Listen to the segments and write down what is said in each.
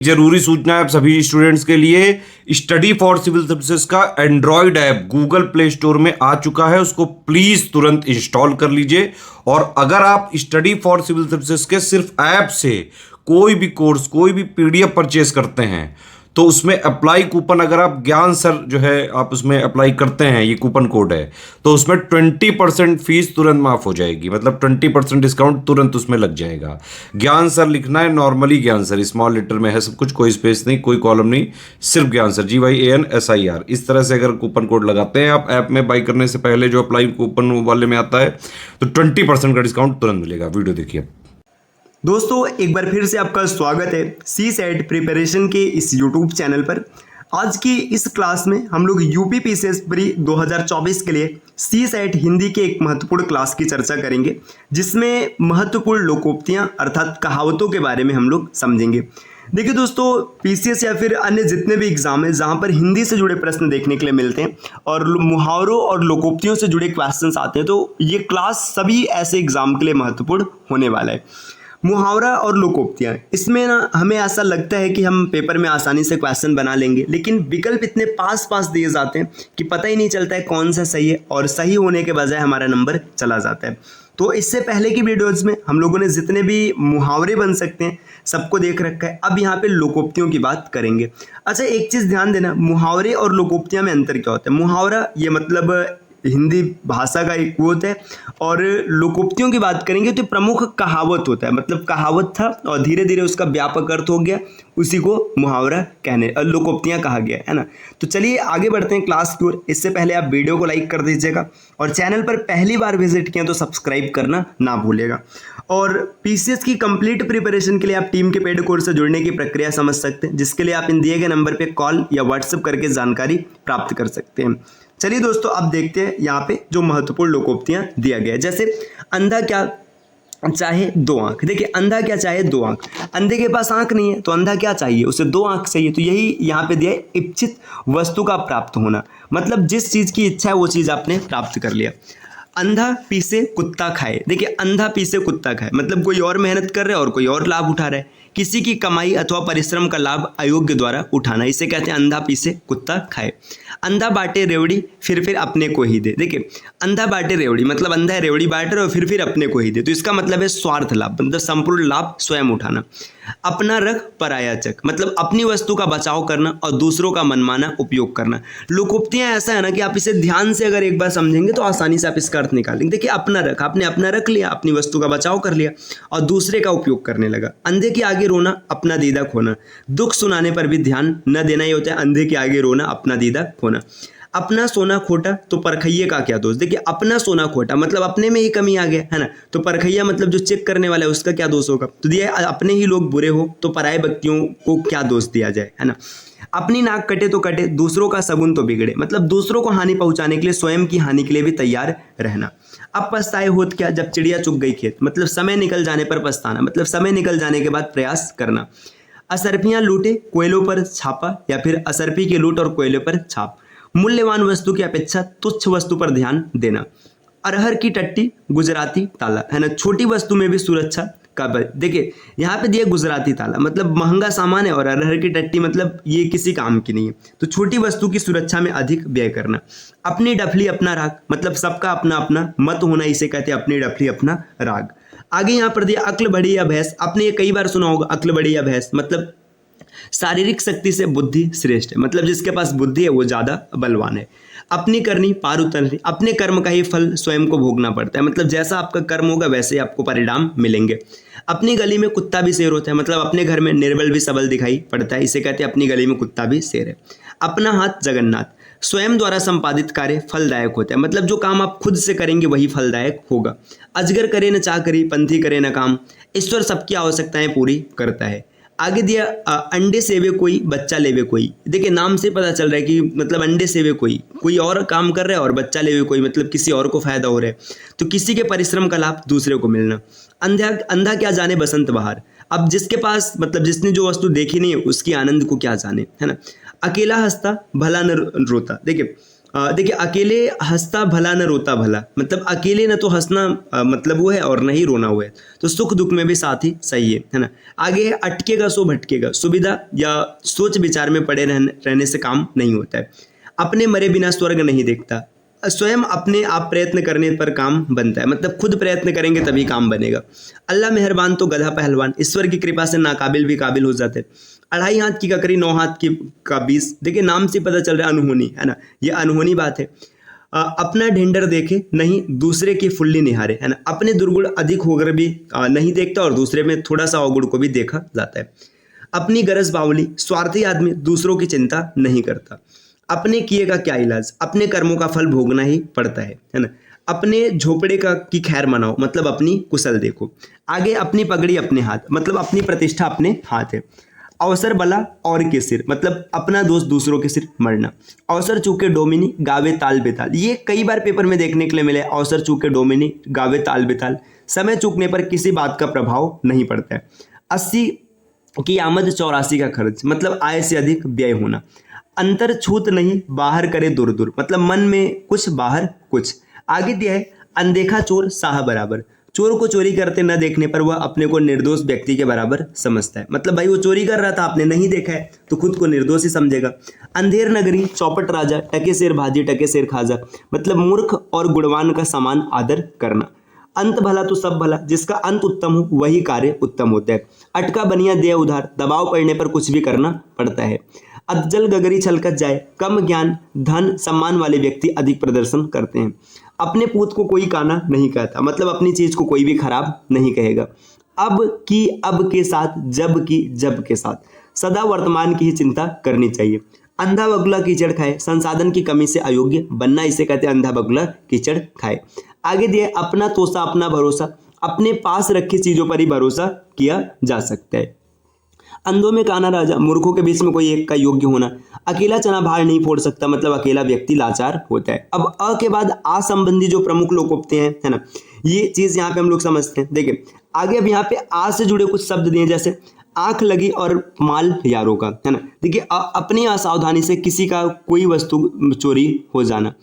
जरूरी सूचना है आप सभी स्टूडेंट्स के लिए। स्टडी फॉर सिविल सर्विसेज का Android app Google play store में आ चुका है, उसको प्लीज तुरंत इंस्टॉल कर लीजिए। और अगर आप स्टडी फॉर सिविल सर्विसेज के सिर्फ ऐप से कोई भी कोर्स, कोई भी पीडीएफ परचेस करते हैं तो उसमें अप्लाई कूपन, अगर आप ज्ञान सर जो है आप उसमें अप्लाई करते हैं, ये कूपन कोड है, तो उसमें 20% फीस तुरंत माफ हो जाएगी। मतलब 20% डिस्काउंट तुरंत उसमें लग जाएगा। ज्ञान सर लिखना है, नॉर्मली ज्ञान सर, स्मॉल लेटर में है सब कुछ, कोई स्पेस नहीं, कोई कॉलम नहीं, सिर्फ ज्ञान सर, GYANSIR। इस तरह से अगर कूपन कोड लगाते हैं आप ऐप में बाई करने से पहले, जो अप्लाई कूपन वाले में आता है, तो 20% का डिस्काउंट तुरंत मिलेगा। वीडियो देखिए। दोस्तों एक बार फिर से आपका स्वागत है CSET प्रिपरेशन के इस YouTube चैनल पर। आज की इस क्लास में हम लोग यूपी पीसीएस प्री 2024 के लिए CSET हिंदी के एक महत्वपूर्ण क्लास की चर्चा करेंगे, जिसमें महत्वपूर्ण लोकोक्तियां अर्थात कहावतों के बारे में हम लोग समझेंगे। देखिए दोस्तों, पीसीएस या फिर अन्य जितने भी एग्जाम है जहां पर हिंदी से जुड़े प्रश्न देखने के लिए मिलते हैं और मुहावरों और लोकोक्तियों से जुड़े क्वेश्चंस आते हैं, तो ये क्लास सभी ऐसे एग्जाम के लिए महत्वपूर्ण होने वाला है। मुहावरा और लोकोक्तियाँ, इसमें ना हमें ऐसा लगता है कि हम पेपर में आसानी से क्वेश्चन बना लेंगे, लेकिन विकल्प इतने पास पास दिए जाते हैं कि पता ही नहीं चलता है कौन सा सही है, और सही होने के बजाय हमारा नंबर चला जाता है। तो इससे पहले की वीडियोज़ में हम लोगों ने जितने भी मुहावरे बन सकते हैं सबको देख रखा है। अब यहाँ पे लोकोक्तियों की बात करेंगे। अच्छा, एक चीज़ ध्यान देना, मुहावरे और लोकोक्तियाँ में अंतर क्या होता है। मुहावरा ये मतलब हिंदी भाषा का एक वो होता है, और लोकोक्तियों की बात करेंगे तो प्रमुख कहावत होता है। मतलब कहावत था और धीरे धीरे उसका व्यापक अर्थ हो गया, उसी को मुहावरा कहने लोकोक्तियाँ कहा गया है ना। तो चलिए आगे बढ़ते हैं क्लास की ओर। इससे पहले आप वीडियो को लाइक कर दीजिएगा, और चैनल पर पहली बार विजिट किया तो सब्सक्राइब करना ना भूलिएगा। और पीसीएस की कंप्लीट प्रिपरेशन के लिए आप टीम के पेड कोर्स से जुड़ने की प्रक्रिया समझ सकते हैं, जिसके लिए आप इन दिए गए नंबर पर कॉल या व्हाट्सएप करके जानकारी प्राप्त कर सकते हैं। चलिए दोस्तों, अब देखते हैं यहाँ पे जो महत्वपूर्ण लोकोक्तियाँ दिया गया है। जैसे अंधा क्या चाहे दो आंख। देखिए, अंधा क्या चाहे दो आंख। अंधे के पास आंख नहीं है तो अंधा क्या चाहिए, उसे दो आंख चाहिए। तो यही यहाँ पे दिया है, इच्छित वस्तु का प्राप्त होना। मतलब जिस चीज़ की इच्छा है वो चीज़ आपने प्राप्त कर लिया। अंधा पीसे कुत्ता खाए। देखिए, अंधा पीसे कुत्ता खाए मतलब कोई और मेहनत कर रहा है और कोई और लाभ उठा रहा है। किसी की कमाई अथवा परिश्रम का लाभ अयोग्य द्वारा उठाना, इसे कहते हैं अंधा पीसे कुत्ता खाए। अंधा बांटे रेवड़ी फिर अपने को ही दे। देखिए, अंधा बांटे रेवड़ी मतलब अंधा रेवड़ी बांट रहा है और फिर अपने को ही दे, तो इसका मतलब है स्वार्थ लाभ, मतलब संपूर्ण लाभ स्वयं उठाना। अपना रख पराया चक मतलब अपनी वस्तु का बचाव करना और दूसरों का मनमाना उपयोग करना। लोकोक्तियाँ ऐसा है ना कि आप इसे ध्यान से अगर एक बार समझेंगे तो आसानी से आप इसका अर्थ निकालेंगे। देखिए, अपना रख, आपने अपना रख लिया, अपनी वस्तु का बचाव कर लिया और दूसरे का उपयोग करने लगा। अंधे के आगे रोना अपना दीदा खोना। दुख सुनाने पर भी ध्यान न देना ही होता है अंधे के आगे रोना अपना दीदा खोना। अपना सोना खोटा तो परखैये का क्या दोष। देखिए, अपना सोना खोटा मतलब अपने में ही कमी आ गया है ना, तो परखैया मतलब जो चेक करने वाला है उसका क्या दोष होगा। तो दिया अपने ही लोग बुरे हो तो पराये व्यक्तियों को क्या दोष दिया जाए, है ना। अपनी नाक कटे तो कटे दूसरों का सगुन तो बिगड़े मतलब दूसरों को हानि पहुंचाने के लिए स्वयं की हानि के लिए भी तैयार रहना। अब पछताए होत क्या जब चिड़िया चुग गई खेत मतलब समय निकल जाने पर पछताना, मतलब समय निकल जाने के बाद प्रयास करना। असरफियां लूटे कोयलों पर छापा या फिर असरफी के लूट और कोयले पर छाप। मूल्यवान वस्तु की अपेक्षा तुच्छ वस्तु पर ध्यान देना। अरहर की टट्टी गुजराती ताला, है ना, छोटी वस्तु में भी सुरक्षा का। देखिए, यहाँ पे दिया गुजराती ताला मतलब महंगा सामान है, और अरहर की टट्टी मतलब ये किसी काम की नहीं है, तो छोटी वस्तु की सुरक्षा में अधिक व्यय करना। अपनी डफली अपना राग मतलब सबका अपना अपना मत होना, इसे कहते हैं अपनी डफली अपना राग। आगे यहाँ पर दिया अक्ल बड़ी या भैंस। आपने ये कई बार सुना होगा, अक्ल बड़ी या भैंस मतलब शारीरिक शक्ति से बुद्धि श्रेष्ठ है, मतलब जिसके पास बुद्धि है वो ज्यादा बलवान है। अपनी करनी पार उतरनी, अपने कर्म का ही फल स्वयं को भोगना पड़ता है, मतलब जैसा आपका कर्म होगा वैसे ही आपको परिणाम मिलेंगे। अपनी गली में कुत्ता भी शेर होता है मतलब अपने घर में निर्बल भी सबल दिखाई पड़ता है, इसे कहते हैं अपनी गली में कुत्ता भी शेर है। अपना हाथ जगन्नाथ, स्वयं द्वारा संपादित कार्य फलदायक होता है, मतलब जो काम आप खुद से करेंगे वही फलदायक होगा। अजगर करे न चाह करी पंथी करे न काम, ईश्वर सबकी आवश्यकताएं पूरी करता है। आगे दिया अंडे सेवे कोई बच्चा लेवे कोई। देखिए, नाम से पता चल रहा है कि मतलब अंडे सेवे कोई और काम कर रहा है और बच्चा लेवे कोई मतलब किसी और को फायदा हो रहा है, तो किसी के परिश्रम का लाभ दूसरे को मिलना। अंधा क्या जाने बसंत बहार, अब जिसके पास मतलब जिसने जो वस्तु देखी नहीं है उसकी आनंद को क्या जाने, है ना। अकेला हंसता भला न रोता। देखिए, देखिए, अकेले हंसता भला न रोता भला, मतलब अकेले न तो हंसना मतलब वो है और न ही रोना हुआ है, तो सुख दुख में भी साथी सही है ना। आगे है अटकेगा सो भटकेगा, सुविधा या सोच विचार में पड़े रहने से काम नहीं होता है। अपने मरे बिना स्वर्ग नहीं देखता, स्वयं अपने आप प्रयत्न करने पर काम बनता है, मतलब खुद प्रयत्न करेंगे तभी काम बनेगा। अल्लाह मेहरबान तो गधा पहलवान, ईश्वर की कृपा से नाकाबिल भी काबिल हो जाते हैं। 2.5 हाथ की ककड़ी 9 हाथ की का 20, देखिए नाम से पता चल रहा है अनहोनी है ना, ये अनहोनी बात है। अपना ढेंडर देखे नहीं दूसरे की फुल्ली निहारे, है ना। अपने दुर्गुण अधिक होकर भी नहीं देखता और दूसरे में थोड़ा सा अवगुण को भी देखा जाता है। अपनी गरज बावली, स्वार्थी आदमी दूसरों की चिंता नहीं करता। अपने किए का क्या इलाज, अपने कर्मों का फल भोगना ही पड़ता है ना। अपने झोपड़े का की खैर मनाओ, मतलब अपनी कुशल देखो। आगे अपनी पगड़ी अपने हाथ, मतलब अपनी प्रतिष्ठा अपने हाथ है। अवसर बला और के सिर, मतलब अपना दोस्त दूसरों के सिर मरना। अवसर चूके डोमिनी गावे ताल बेताल, ये कई बार पेपर में देखने के लिए मिले। अवसर चूके डोमिनी गावे ताल बेताल, समय चूकने पर किसी बात का प्रभाव नहीं पड़ता है। 80 की आमद 84 का खर्च, मतलब आय से अधिक व्यय होना। अंतर छूत नहीं बाहर करे दूर दूर, मतलब मन में कुछ बाहर कुछ। आगे दिया है अनदेखा चोर साह बराबर, चोर को चोरी करते न देखने पर वह अपने को निर्दोष व्यक्ति के बराबर समझता है, मतलब भाई वो चोरी कर रहा था, आपने नहीं देखा है तो खुद को निर्दोष ही समझेगा। अंधेर नगरी चौपट राजा, टके शेर भाजी टके शेर खाजा, मतलब मूर्ख और गुणवान का समान आदर करना। अंत भला तो सब भला, जिसका अंत उत्तम हो वही कार्य उत्तम होता है। अटका बनिया दे उधार, दबाव पड़ने पर कुछ भी करना पड़ता है। अज्जल गगरी छलकत जाए, कम ज्ञान धन सम्मान वाले व्यक्ति अधिक प्रदर्शन करते हैं। अपने पूत को कोई काना नहीं कहता, मतलब अपनी चीज को कोई भी खराब नहीं कहेगा। अब की अब के साथ, जब की जब के साथ, सदा वर्तमान की ही चिंता करनी चाहिए। अंधा बगुला कीचड़ खाए, संसाधन की कमी से अयोग्य बनना, इसे कहते हैं अंधा बगुला कीचड़ खाए। आगे दिए अपना तोसा अपना भरोसा, अपने पास रखी चीजों पर ही भरोसा किया जा सकता है। अंधों में काना राजा, मूर्खों के बीच में कोई एक का योग्य होना। अकेला चना भार नहीं फोड़ सकता, मतलब अकेला व्यक्ति लाचार होता है। अब अ के बाद आ संबंधी जो प्रमुख लोकोक्ति हैं, है ना, ये चीज यहाँ पे हम लोग समझते हैं। देखिए आगे अब यहाँ पे आ से जुड़े कुछ शब्द दिए, जैसे आंख लगी और माल यारों का, है ना। देखिए अपनी असावधानी से किसी का कोई वस्तु चोरी हो जाना।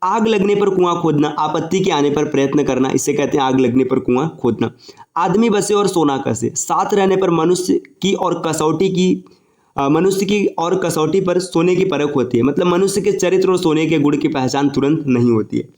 आग लगने पर कुआं खोदना, आपत्ति के आने पर प्रयत्न करना, इसे कहते हैं आग लगने पर कुआं खोदना। आदमी बसे और सोना कसे, साथ रहने पर मनुष्य की और कसौटी पर सोने की परख होती है, मतलब मनुष्य के चरित्र और सोने के गुण की पहचान तुरंत नहीं होती है।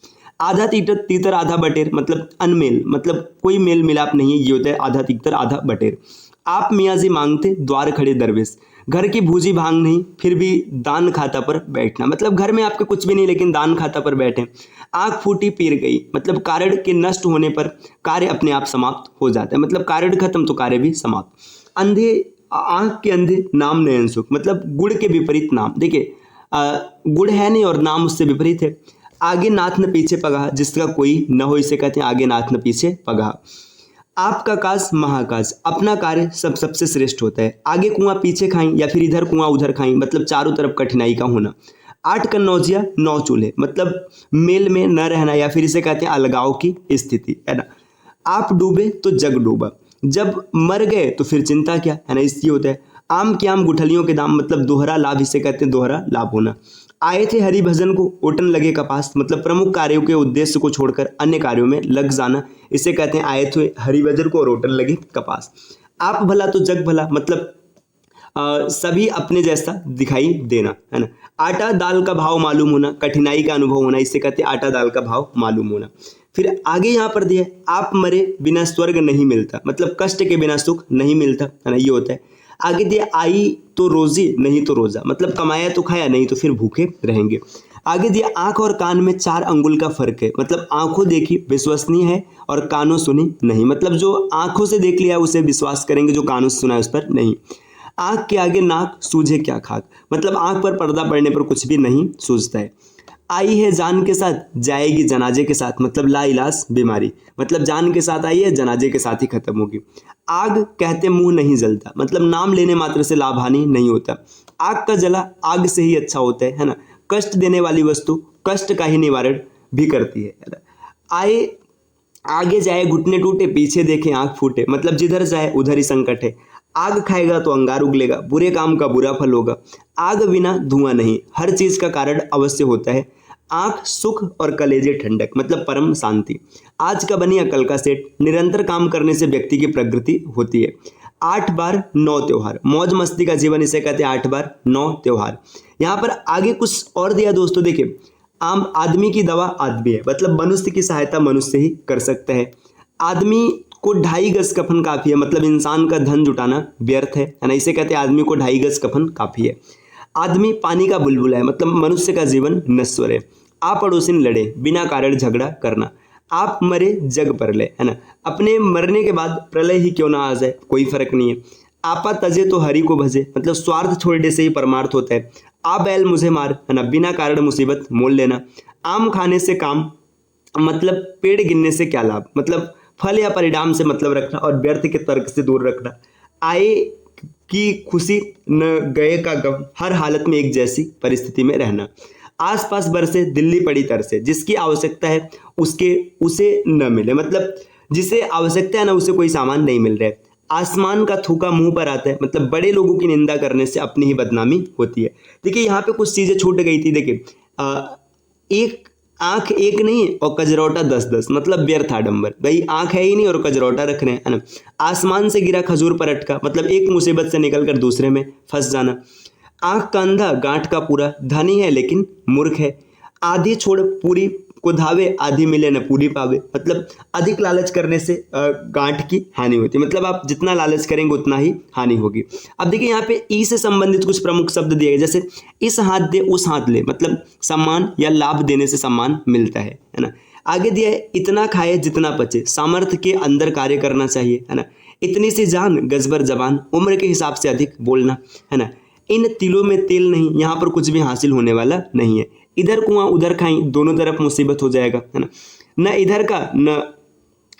आधा तीतर आधा बटेर, मतलब अनमेल, मतलब कोई मेल मिलाप नहीं है, ये होता है आधा तीतर आधा बटेर। आप मियाँ जी मांगते द्वार खड़े दरवेश, घर की भूजी भांग नहीं फिर भी दान खाता पर बैठना, मतलब घर में आपके कुछ भी नहीं लेकिन दान खाता पर बैठे। आंख फूटी पीर गई, मतलब कारण के नष्ट होने पर कार्य अपने आप समाप्त हो जाता है, मतलब कारण खत्म तो कार्य भी समाप्त। अंधे आंख के अंधे नाम नयन सुख, मतलब गुड़ के विपरीत नाम। देखिए गुड़ है नहीं और नाम उससे विपरीत है। आगे नाथ न पीछे पगा, जिसका कोई न हो, इसे कहते हैं आगे नाथ न पीछे पगा। आपका काज महाकाज, अपना कार्य सबसे श्रेष्ठ होता है। आगे कुआं पीछे खाई या फिर इधर कुआं उधर खाई, मतलब चारों तरफ कठिनाई का होना। 8 कन्नौजिया 9 चूल्हे, मतलब मेल में न रहना या फिर इसे कहते हैं अलगाव की स्थिति, है ना। आप डूबे तो जग डूबा, जब मर गए तो फिर चिंता क्या, है ना, इसलिए होता है। आम के आम गुठलियों के दाम, मतलब दोहरा लाभ, इसे कहते हैं दोहरा लाभ होना। आए थे हरि भजन को ओटन लगे कपास, मतलब प्रमुख कार्यों के उद्देश्य को छोड़कर अन्य कार्यों में लग जाना, इसे कहते हैं आए थे हरि भजन को और ओटन लगे कपास। आप भला तो जग भला, मतलब सभी अपने जैसा दिखाई देना, है ना। आटा दाल का भाव मालूम होना, कठिनाई का अनुभव होना, इसे कहते हैं आटा दाल का भाव मालूम होना। फिर आगे यहाँ पर दिया आप मरे बिना स्वर्ग नहीं मिलता, मतलब कष्ट के बिना सुख नहीं मिलता, है ना, ये होता है। आगे दिया आई तो रोजी नहीं तो रोजा, मतलब कमाया तो खाया, नहीं तो फिर भूखे रहेंगे। आगे दिया आंख और कान में 4 अंगुल का फर्क है, मतलब आंखों देखी विश्वसनीय है और कानों सुनी नहीं, मतलब जो आंखों से देख लिया उसे विश्वास करेंगे, जो कानों से सुना है उस पर नहीं। आंख के आगे नाक सूझे क्या खाक, मतलब आंख पर पर्दा पड़ने पर कुछ भी नहीं सूझता है। आई है जान के साथ जाएगी जनाजे के साथ, मतलब ला इलाज बीमारी, मतलब जान के साथ आई है जनाजे के साथ ही खत्म होगी। आग कहते मुंह नहीं जलता, मतलब नाम लेने मात्र से लाभ हानि नहीं होता। आग का जला आग से ही अच्छा होता है ना। कष्ट देने वाली वस्तु कष्ट का ही निवारण भी करती है ना। आए आगे जाए घुटने टूटे, पीछे देखे आंख फूटे, मतलब जिधर जाए उधर ही संकट है। आग खाएगा तो अंगार उगलेगा, बुरे काम का बुरा फल होगा। आग बिना धुआं नहीं, हर चीज का कारण अवश्य होता है। आंख सुख और कलेजे ठंडक मतलब परम शांति। आज का बनी अकल का सेठ, निरंतर काम करने से व्यक्ति की प्रगति होती है। 8 बार 9 त्योहार, मौज मस्ती का जीवन, इसे कहते हैं 8 बार 9 त्योहार। यहाँ पर आगे कुछ और दिया दोस्तों, देखिए आम आदमी की दवा आदमी है, मतलब मनुष्य की सहायता मनुष्य ही कर सकता है। आदमी को 2.5 गज कफन काफी है, मतलब इंसान का धन जुटाना व्यर्थ है ना, इसे कहते हैं आदमी को 2.5 गज कफन काफी है। आदमी पानी का बुलबुला है, मतलब मनुष्य का जीवन नश्वर है। आप पड़ोसिन लड़े, बिना कारण झगड़ा करना। आप मरे जग परलय, है ना, अपने मरने के बाद प्रलय ही क्यों ना आ जाए, कोई फर्क नहीं है। आपा तजे तो हरि को भजे, मतलब स्वार्थ छोड़ने से ही परमार्थ होता है। आ बैल मुझे मार, है ना, बिना कारण मुसीबत मोल लेना। आम खाने से काम, मतलब पेड़ गिनने से क्या लाभ, मतलब फल या परिणाम से मतलब रखना और व्यर्थ के तर्क से दूर रखना। आए की खुशी न गए का गम, हर हालत में एक जैसी परिस्थिति में रहना। आसपास बरसे दिल्ली पड़ी तरसे, जिसकी आवश्यकता है उसे न मिले, मतलब जिसे आवश्यकता है ना उसे कोई सामान नहीं मिल रहा है। आसमान का थूका मुंह पर आता है, मतलब बड़े लोगों की निंदा करने से अपनी ही बदनामी होती है। देखिए यहाँ पे कुछ चीजें छूट गई थी। देखिए एक आंख एक नहीं और कजरौटा 10-10, मतलब व्यर्थ आडंबर। भाई आंख है ही नहीं और कजरौटा रख रहे हैं, है ना। आसमान से गिरा खजूर पर अटका, मतलब एक मुसीबत से निकलकर दूसरे में फंस जाना। आंख का अंधा गांठ का पूरा, धनी है लेकिन मूर्ख है। आधी छोड़ पूरी को धावे, आधी मिले न पूरी पावे, मतलब अधिक लालच करने से गांठ की हानि होती है, मतलब आप जितना लालच करेंगे उतना ही हानि होगी। अब देखिए यहाँ पे ई से संबंधित कुछ प्रमुख शब्द दिए गए, जैसे इस हाथ दे उस हाथ ले, मतलब सम्मान या लाभ देने से सम्मान मिलता है ना। आगे दिया है इतना खाए जितना पचे, सामर्थ्य के अंदर कार्य करना चाहिए, है ना। इतनी सी जान गजबर जबान, उम्र के हिसाब से अधिक बोलना, है ना। इन तिलों में तेल नहीं, यहाँ पर कुछ भी हासिल होने वाला नहीं है। इधर कुआं उधर खाई, दोनों तरफ मुसीबत हो जाएगा, है ना। न इधर का न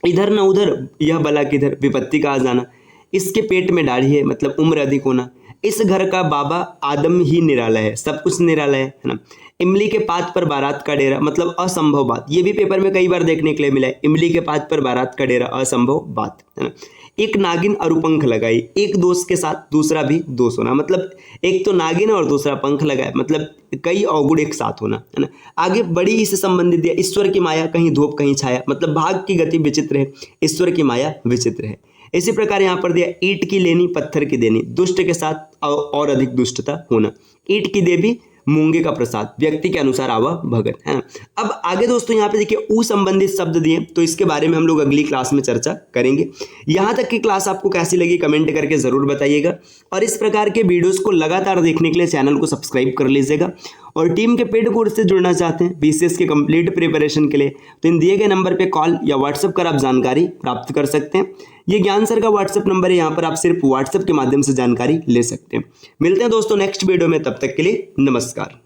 इधर न उधर, यह भला किधर, विपत्ति का आ जाना। इसके पेट में दाढ़ी है, मतलब उम्र अधिक होना। इस घर का बाबा आदम ही निराला है, सब कुछ निराला है ना। इमली के पात पर बारात का डेरा, मतलब असंभव बात। ये भी पेपर में कई बार देखने के लिए मिला है, इमली के पात पर बारात का डेरा, असंभव बात, है ना। एक नागिन और पंख लगाई, एक दोस्त के साथ दूसरा भी दोस्त होना, मतलब एक तो नागिन और दूसरा पंख लगाए, मतलब कई अवगुण एक साथ होना, है ना। आगे बड़ी इससे संबंधित दिया, ईश्वर की माया कहीं धूप कहीं छाया, मतलब भाग की गति विचित्र है, ईश्वर की माया विचित्र है। इसी प्रकार यहाँ पर दिया ईंट की लेनी पत्थर की देनी, दुष्ट के साथ और अधिक दुष्टता होना। ईंट की देवी मूंगे का प्रसाद, व्यक्ति के अनुसार आवा भगत, है ना। अब आगे दोस्तों यहाँ पे देखिए ऊ संबंधित शब्द दिए, तो इसके बारे में हम लोग अगली क्लास में चर्चा करेंगे। यहाँ तक की क्लास आपको कैसी लगी कमेंट करके जरूर बताइएगा, और इस प्रकार के वीडियोस को लगातार देखने के लिए चैनल को सब्सक्राइब कर लीजिएगा। और टीम के पेड कोर्स से जुड़ना चाहते हैं बीसीएस के कंप्लीट प्रिपरेशन के लिए, तो इन दिए गए नंबर पे कॉल या व्हाट्सएप कर आप जानकारी प्राप्त कर सकते हैं। ये ज्ञान सर का व्हाट्सएप नंबर है, यहाँ पर आप सिर्फ व्हाट्सएप के माध्यम से जानकारी ले सकते हैं। मिलते हैं दोस्तों नेक्स्ट वीडियो में, तब तक के लिए नमस्कार।